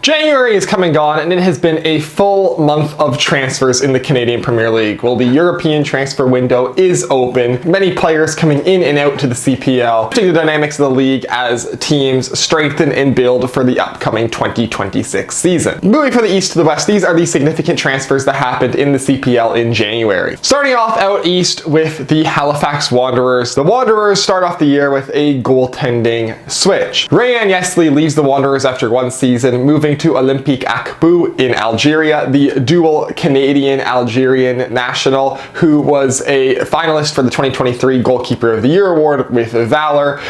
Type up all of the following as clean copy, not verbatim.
January is come and gone, and it has been a full month of transfers in the Canadian Premier League. Well, the European transfer window is open. Many players coming in and out to the CPL, shifting the dynamics of the league as teams strengthen and build for the upcoming 2026 season. Moving from the east to the west, these are the significant transfers that happened in the CPL in January. Starting off out east with the Halifax Wanderers. The Wanderers start off the year with a goaltending switch. Rayan Yesley leaves the Wanderers after one season, moving to Olympique Akbou in Algeria, the dual Canadian-Algerian national who was a finalist for the 2023 Goalkeeper of the Year award with Valor.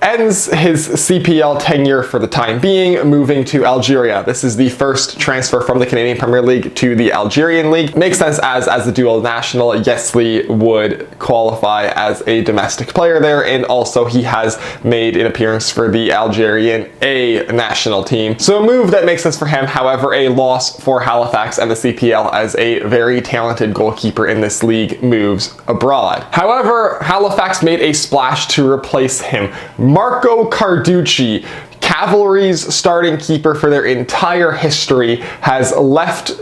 Ends his CPL tenure for the time being, moving to Algeria. This is the first transfer from the Canadian Premier League to the Algerian League. Makes sense as the dual national, Yesley would qualify as a domestic player there, and also he has made an appearance for the Algerian A national team. So a move that makes sense for him, however, a loss for Halifax and the CPL as a very talented goalkeeper in this league moves abroad. However, Halifax made a splash to replace him. Marco Carducci, Cavalry's starting keeper for their entire history, has left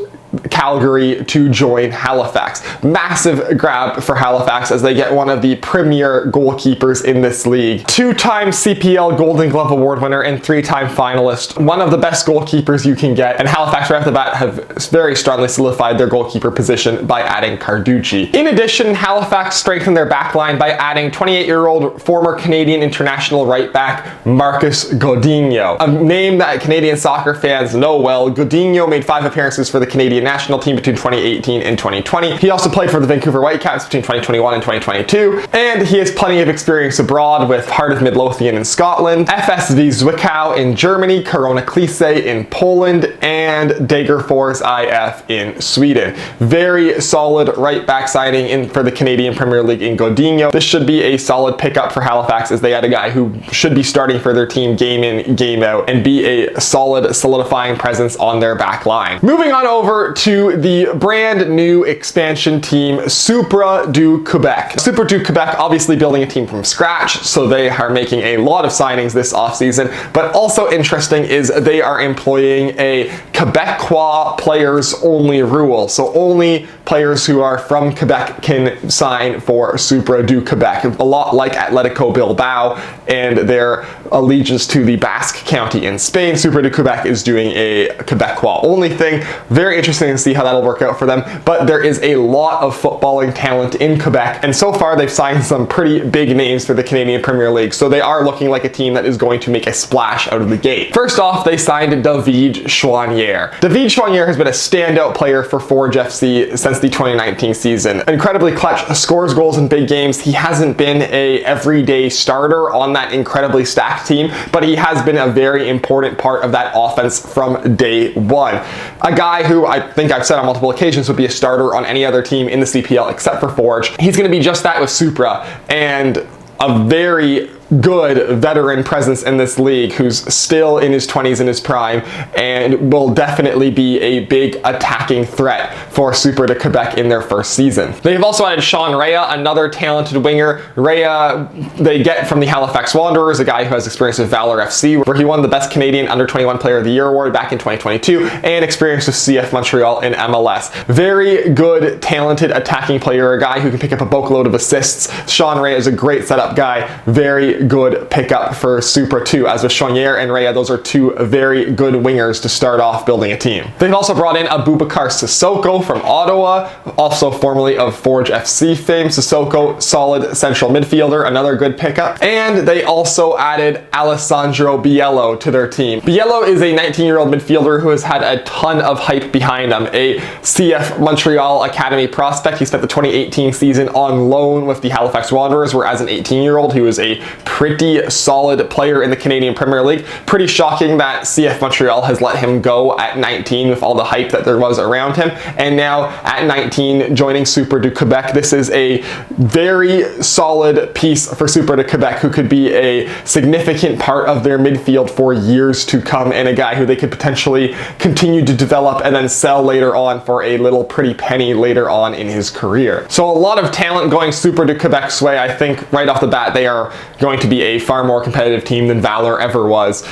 Calgary to join Halifax. Massive grab for Halifax as they get one of the premier goalkeepers in this league. Two-time CPL Golden Glove Award winner and three-time finalist. One of the best goalkeepers you can get, and Halifax right off the bat have very strongly solidified their goalkeeper position by adding Carducci. In addition, Halifax strengthened their backline by adding 28-year-old former Canadian international right back Marcus Godinho, a name that Canadian soccer fans know well. Godinho made 5 appearances for the Canadian national team between 2018 and 2020. He also played for the Vancouver Whitecaps between 2021 and 2022, and he has plenty of experience abroad with Heart of Midlothian in Scotland, FSV Zwickau in Germany, Korona Klise in Poland, and Degerfors IF in Sweden. Very solid right back signing in for the Canadian Premier League in Godinho. This should be a solid pickup for Halifax as they had a guy who should be starting for their team game in, game out, and be a solid solidifying presence on their back line. Moving on over to the brand new expansion team, Supra du Quebec. Supra du Quebec obviously building a team from scratch, so they are making a lot of signings this offseason, but also interesting is they are employing a Quebecois players only rule. So only players who are from Quebec can sign for Supra du Quebec. A lot like Atletico Bilbao and their allegiance to the Basque County in Spain, Supra du Quebec is doing a Quebecois only thing. Very interesting to see how that'll work out for them, but there is a lot of footballing talent in Quebec, and so far they've signed some pretty big names for the Canadian Premier League, so they are looking like a team that is going to make a splash out of the gate. First off, they signed David Choinière. David Choinière has been a standout player for Forge FC since the 2019 season. Incredibly clutch, scores goals in big games. He hasn't been a everyday starter on that incredibly stacked team, but he has been a very important part of that offense from day one. A guy who I think I've said on multiple occasions would be a starter on any other team in the CPL except for Forge. He's going to be just that with Supra, and a very good veteran presence in this league who's still in his 20s in his prime and will definitely be a big attacking threat for Supra de Quebec in their first season. They've also added Sean Rea, another talented winger. Rea they get from the Halifax Wanderers, a guy who has experience with Valor FC, where he won the Best Canadian Under-21 Player of the Year award back in 2022, and experience with CF Montreal in MLS. Very good, talented attacking player, a guy who can pick up a boatload of assists. Sean Rea is a great setup guy, very good pickup for Supra too, as with Choinière and Rea, those are two very good wingers to start off building a team. They've also brought in Abubakar Sissoko from Ottawa, also formerly of Forge FC fame. Sissoko, solid central midfielder, another good pickup. And they also added Alessandro Biello to their team. Biello is a 19-year-old midfielder who has had a ton of hype behind him. A CF Montreal Academy prospect. He spent the 2018 season on loan with the Halifax Wanderers, where as an 18-year-old he was a pretty solid player in the Canadian Premier League. Pretty shocking that CF Montreal has let him go at 19 with all the hype that there was around him, and now at 19 joining Supra du Quebec. This is a very solid piece for Supra du Quebec, who could be a significant part of their midfield for years to come, and a guy who they could potentially continue to develop and then sell later on for a little pretty penny later on in his career. So a lot of talent going Supra du Quebec's way. I think right off the bat they are going going to be a far more competitive team than Valor ever was,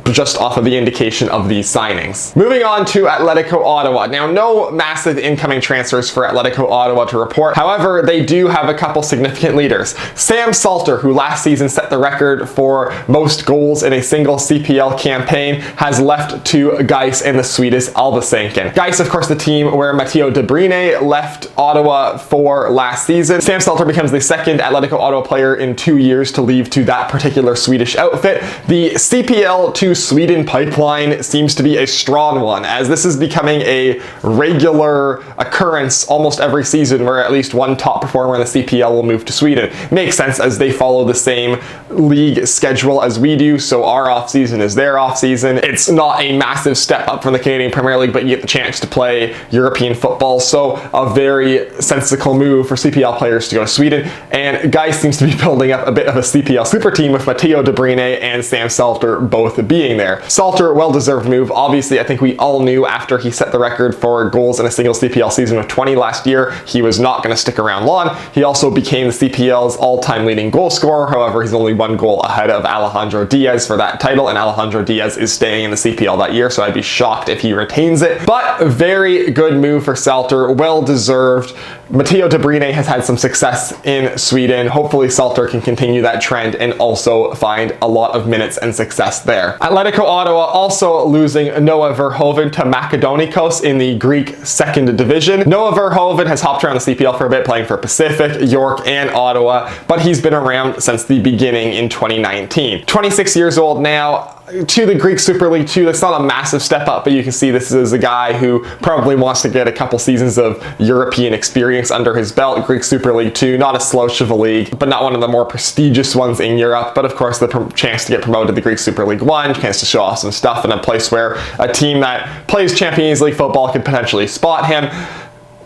just off of the indication of these signings. Moving on to Atletico Ottawa. Now, no massive incoming transfers for Atletico Ottawa to report. However, they do have a couple significant leaders. Sam Salter, who last season set the record for most goals in a single CPL campaign, has left to Gais and the Swedish Alvasanken. Gais, of course, the team where Matteo De Bruyne left Ottawa for last season. Sam Salter becomes the second Atletico Ottawa player in 2 years to leave to that particular Swedish outfit. The CPL to Sweden pipeline seems to be a strong one, as this is becoming a regular occurrence almost every season where at least one top performer in the CPL will move to Sweden. Makes sense, as they follow the same league schedule as we do, so our off-season is their off-season. It's not a massive step up from the Canadian Premier League, but you get the chance to play European football, so a very sensible move for CPL players to go to Sweden. And Gais seems to be building up a bit of a CPL super team with Matteo De Bruyne and Sam Salter both being there. Salter, well-deserved move. Obviously, I think we all knew after he set the record for goals in a single CPL season with 20 last year, he was not going to stick around long. He also became the CPL's all-time leading goal scorer. However, he's only 1 goal ahead of Alejandro Diaz for that title, and Alejandro Diaz is staying in the CPL that year, so I'd be shocked if he retains it. But very good move for Salter, well-deserved. Matteo De Bruyne has had some success in Sweden. Hopefully Salter can continue that trend and also find a lot of minutes and success there. Atletico Ottawa also losing Noah Verhoeven to Macedonikos in the Greek second division. Noah Verhoeven has hopped around the CPL for a bit, playing for Pacific, York, and Ottawa, but he's been around since the beginning in 2019. 26 years old now, to the Greek Super League 2. That's not a massive step up, but you can see this is a guy who probably wants to get a couple seasons of European experience under his belt. Greek Super League 2, not a slouch of a league, but not one of the more prestigious ones in Europe. But of course, the chance to get promoted to the Greek Super League 1, chance to show off some stuff in a place where a team that plays Champions League football could potentially spot him.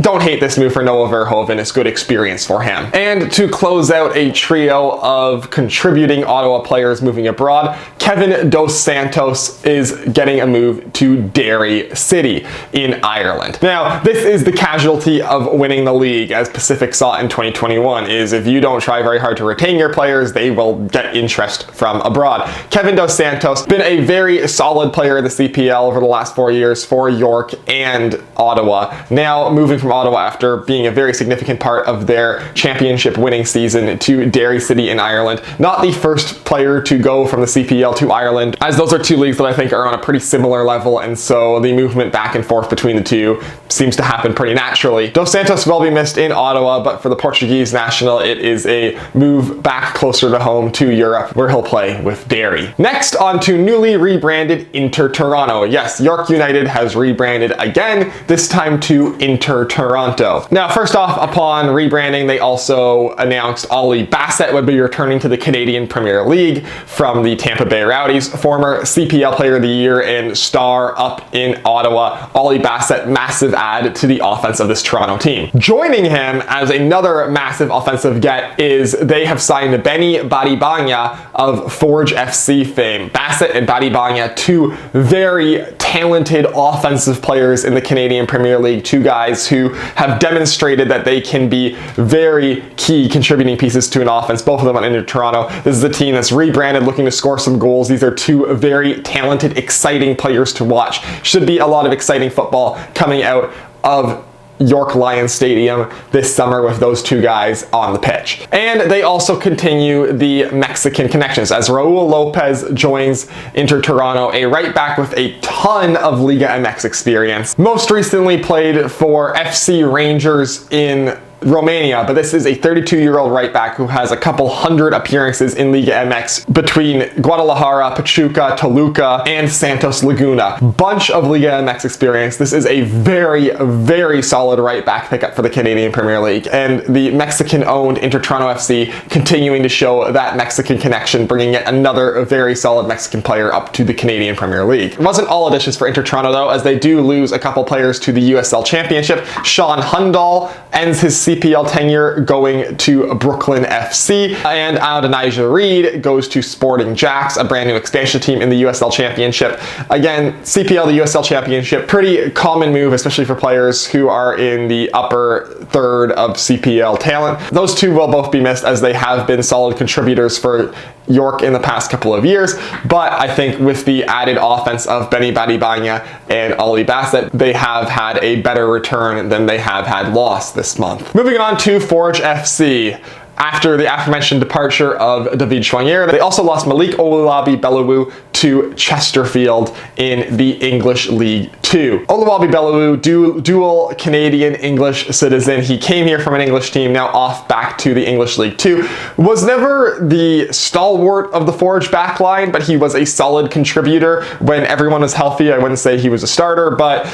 Don't hate this move for Noah Verhoeven. It's good experience for him. And to close out a trio of contributing Ottawa players moving abroad, Kevin Dos Santos is getting a move to Derry City in Ireland. Now, this is the casualty of winning the league, as Pacific saw in 2021, is if you don't try very hard to retain your players, they will get interest from abroad. Kevin Dos Santos, been a very solid player in the CPL over the last 4 years for York and Ottawa. Now moving from Ottawa after being a very significant part of their championship winning season to Derry City in Ireland. Not the first player to go from the CPL to Ireland, as those are two leagues that I think are on a pretty similar level, and so the movement back and forth between the two seems to happen pretty naturally. Dos Santos will be missed in Ottawa, but for the Portuguese national, it is a move back closer to home to Europe, where he'll play with Derry. Next, on to newly rebranded Inter Toronto. Yes, York United has rebranded again, this time to Inter Toronto. Now, first off, upon rebranding, they also announced Ollie Bassett would be returning to the Canadian Premier League from the Tampa Bay Rowdies, former CPL Player of the Year and star up in Ottawa. Ollie Bassett, massive add to the offense of this Toronto team. Joining him as another massive offensive get is they have signed Benny Badibanya of Forge FC fame. Bassett and Badibanya, two very talented offensive players in the Canadian Premier League, two guys who have demonstrated that they can be very key contributing pieces to an offense, both of them on Inter Toronto. This is a team that's rebranded, looking to score some goals. These are two very talented, exciting players to watch. Should be a lot of exciting football coming out of York Lions Stadium this summer with those two guys on the pitch. And they also continue the Mexican connections as Raul Lopez joins Inter Toronto, a right back with a ton of Liga MX experience. Most recently played for FC Rangers in Romania, but this is a 32-year-old right back who has a couple hundred appearances in Liga MX between Guadalajara, Pachuca, Toluca, and Santos Laguna. Bunch of Liga MX experience. This is a very, very solid right back pickup for the Canadian Premier League, and the Mexican-owned Inter Toronto FC continuing to show that Mexican connection, bringing yet another very solid Mexican player up to the Canadian Premier League. It wasn't all additions for Inter Toronto though, as they do lose a couple players to the USL Championship. Sean Hundal ends his CPL tenure going to Brooklyn FC, and Adonijah Reed goes to Sporting Jacks, a brand new expansion team in the USL Championship. Again, CPL to USL Championship, pretty common move, especially for players who are in the upper third of CPL talent. Those two will both be missed, as they have been solid contributors for York in the past couple of years, but I think with the added offense of Benny Badibanya and Ali Bassett, they have had a better return than they have had lost this month. Moving on to Forge FC. After the aforementioned departure of David Choinière, they also lost Malik Oluwabi Bellewu to Chesterfield in the English League 2. Oluwabi Bellewu, dual Canadian-English citizen. He came here from an English team, now off back to the English League 2. Was never the stalwart of the Forge backline, but he was a solid contributor when everyone was healthy. I wouldn't say he was a starter, but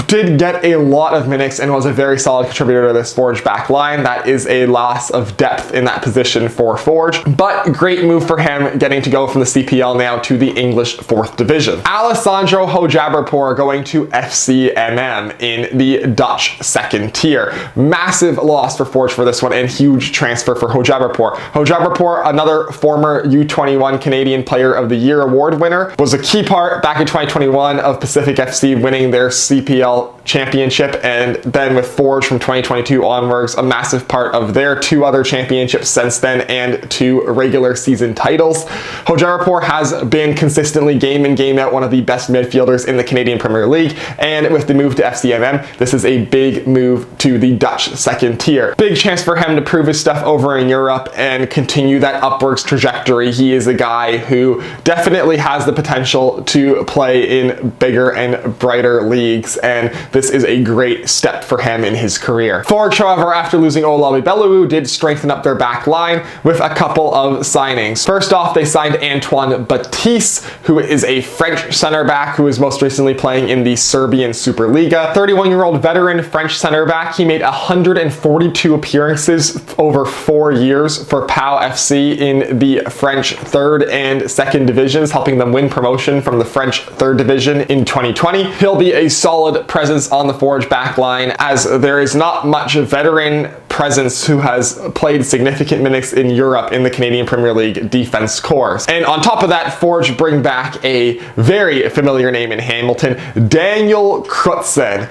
did get a lot of minutes and was a very solid contributor to this Forge back line. That is a loss of depth in that position for Forge, but great move for him getting to go from the CPL now to the English 4th Division. Alessandro Hojabrpour going to FCMM in the Dutch 2nd tier. Massive loss for Forge for this one and huge transfer for Hojabrpour. Hojabrpour, another former U21 Canadian Player of the Year award winner, was a key part back in 2021 of Pacific FC winning their CPL championship, and then with Forge from 2022 onwards, a massive part of their 2 other championships since then and 2 regular season titles. Hojabrpour has been consistently game in, game out one of the best midfielders in the Canadian Premier League, and with the move to FCMM, this is a big move to the Dutch 2nd tier. Big chance for him to prove his stuff over in Europe and continue that upwards trajectory. He is a guy who definitely has the potential to play in bigger and brighter leagues, and this is a great step for him in his career. Forge, however, after losing Oluwabi Bellewu, did strengthen up their back line with a couple of signings. First off, they signed Antoine Baptiste, who is a French center back who is most recently playing in the Serbian Superliga. 31-year-old veteran French center back. He made 142 appearances over 4 years for PAO FC in the French 3rd and 2nd divisions, helping them win promotion from the French 3rd division in 2020. He'll be a solid presence on the Forge backline, as there is not much veteran presence who has played significant minutes in Europe in the Canadian Premier League defense corps. And on top of that, Forge bring back a very familiar name in Hamilton, Daniel Crutzen.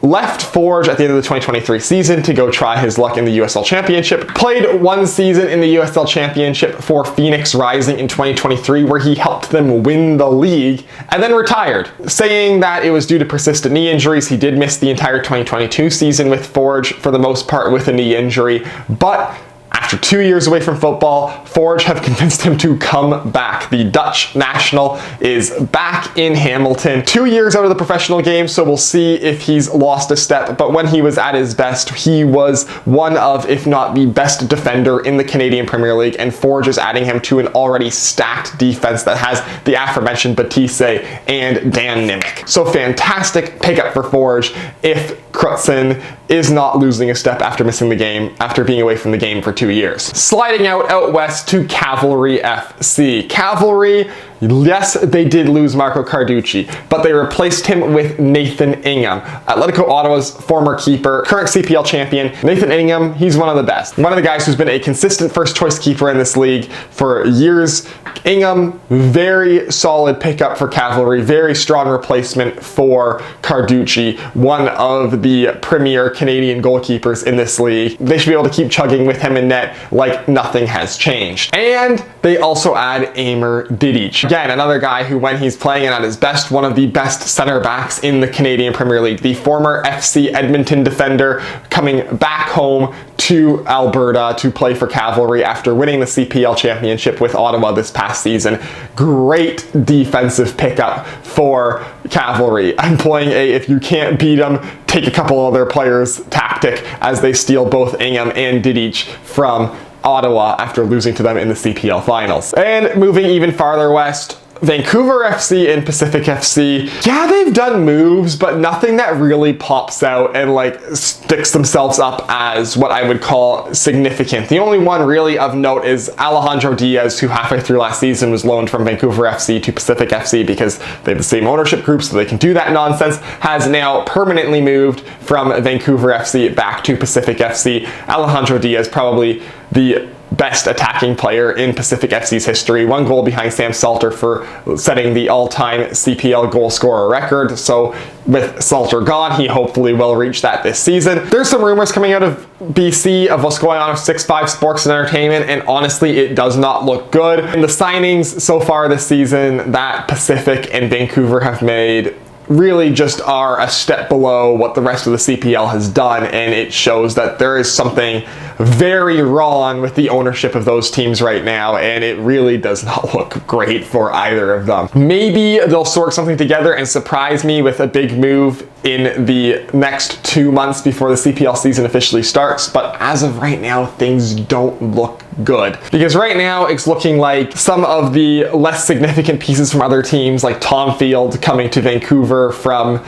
Left Forge at the end of the 2023 season to go try his luck in the USL Championship. Played 1 season in the USL Championship for Phoenix Rising in 2023, where he helped them win the league, and then retired. Saying that it was due to persistent knee injuries. He did miss the entire 2022 season with Forge, for the most part with a knee injury, but after 2 years away from football, Forge have convinced him to come back. The Dutch national is back in Hamilton. 2 years out of the professional game, so we'll see if he's lost a step, but when he was at his best, he was one of, if not the best defender in the Canadian Premier League, and Forge is adding him to an already stacked defense that has the aforementioned Batiste and Dan Nimick. So fantastic pickup for Forge if Crutzen is not losing a step after missing the game, after being away from the game for 2 years. Sliding out west to Cavalry FC. Cavalry, yes, they did lose Marco Carducci, but they replaced him with Nathan Ingham, Atletico Ottawa's former keeper, current CPL champion. Nathan Ingham, he's one of the best. One of the guys who's been a consistent first choice keeper in this league for years. Ingham, very solid pickup for Cavalry, very strong replacement for Carducci, one of the premier Canadian goalkeepers in this league. They should be able to keep chugging with him in net like nothing has changed. And they also add Amer Didic. Again, another guy who, when he's playing at his best, one of the best center backs in the Canadian Premier League. The former FC Edmonton defender coming back home to Alberta to play for Cavalry after winning the CPL championship with Ottawa this past season. Great defensive pickup for Cavalry. Employing a if you can't beat them, take a couple other players tactic as they steal both Ingham and Didic from Ottawa after losing to them in the CPL finals. And moving even farther west, Vancouver FC and Pacific FC, yeah, they've done moves, but nothing that really pops out and like sticks themselves up as what I would call significant. The only one really of note is Alejandro Diaz, who halfway through last season was loaned from Vancouver FC to Pacific FC because they have the same ownership group, so they can do that nonsense, has now permanently moved from Vancouver FC back to Pacific FC. Alejandro Diaz, probably the best attacking player in Pacific FC's history. 1 goal behind Sam Salter for setting the all-time CPL goal scorer record. So with Salter gone, he hopefully will reach that this season. There's some rumors coming out of BC of what's going on with 6-5 Sports and Entertainment, and honestly, it does not look good. And the signings so far this season that Pacific and Vancouver have made really just are a step below what the rest of the CPL has done, and it shows that there is something very wrong with the ownership of those teams right now, and it really does not look great for either of them. Maybe they'll sort something together and surprise me with a big move in the next 2 months before the CPL season officially starts, but as of right now, things don't look good. Because right now, it's looking like some of the less significant pieces from other teams, like Tom Field coming to Vancouver from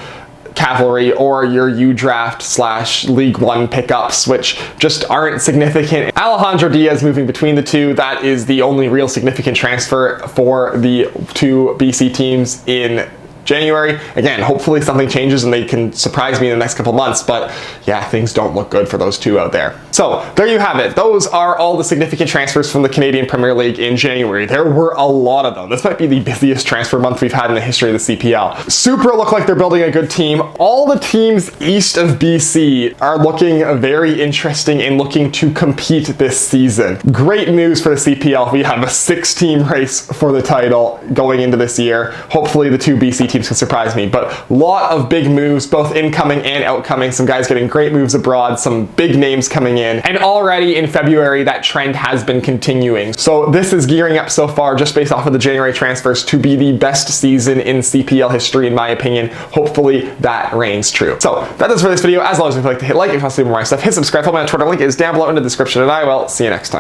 Cavalry, or your U-Draft / League One pickups, which just aren't significant. Alejandro Diaz moving between the two, that is the only real significant transfer for the 2 BC teams in January. Again, hopefully something changes and they can surprise me in the next couple months, but yeah, things don't look good for those 2 out there. So there you have it. Those are all the significant transfers from the Canadian Premier League in January. There were a lot of them. This might be the busiest transfer month we've had in the history of the CPL. Supra look like they're building a good team. All the teams east of BC are looking very interesting and looking to compete this season. Great news for the CPL. We have a 6-team race for the title going into this year. Hopefully the 2 BC teams can surprise me, but a lot of big moves, both incoming and outcoming. Some guys getting great moves abroad, some big names coming in, and already in February that trend has been continuing. So this is gearing up so far, just based off of the January transfers, to be the best season in CPL history, in my opinion. Hopefully that reigns true. So that is for this video. As always, if you'd like to hit like, if you want to see more of my stuff, hit subscribe. Follow me on Twitter, link is down below in the description, and I will see you next time.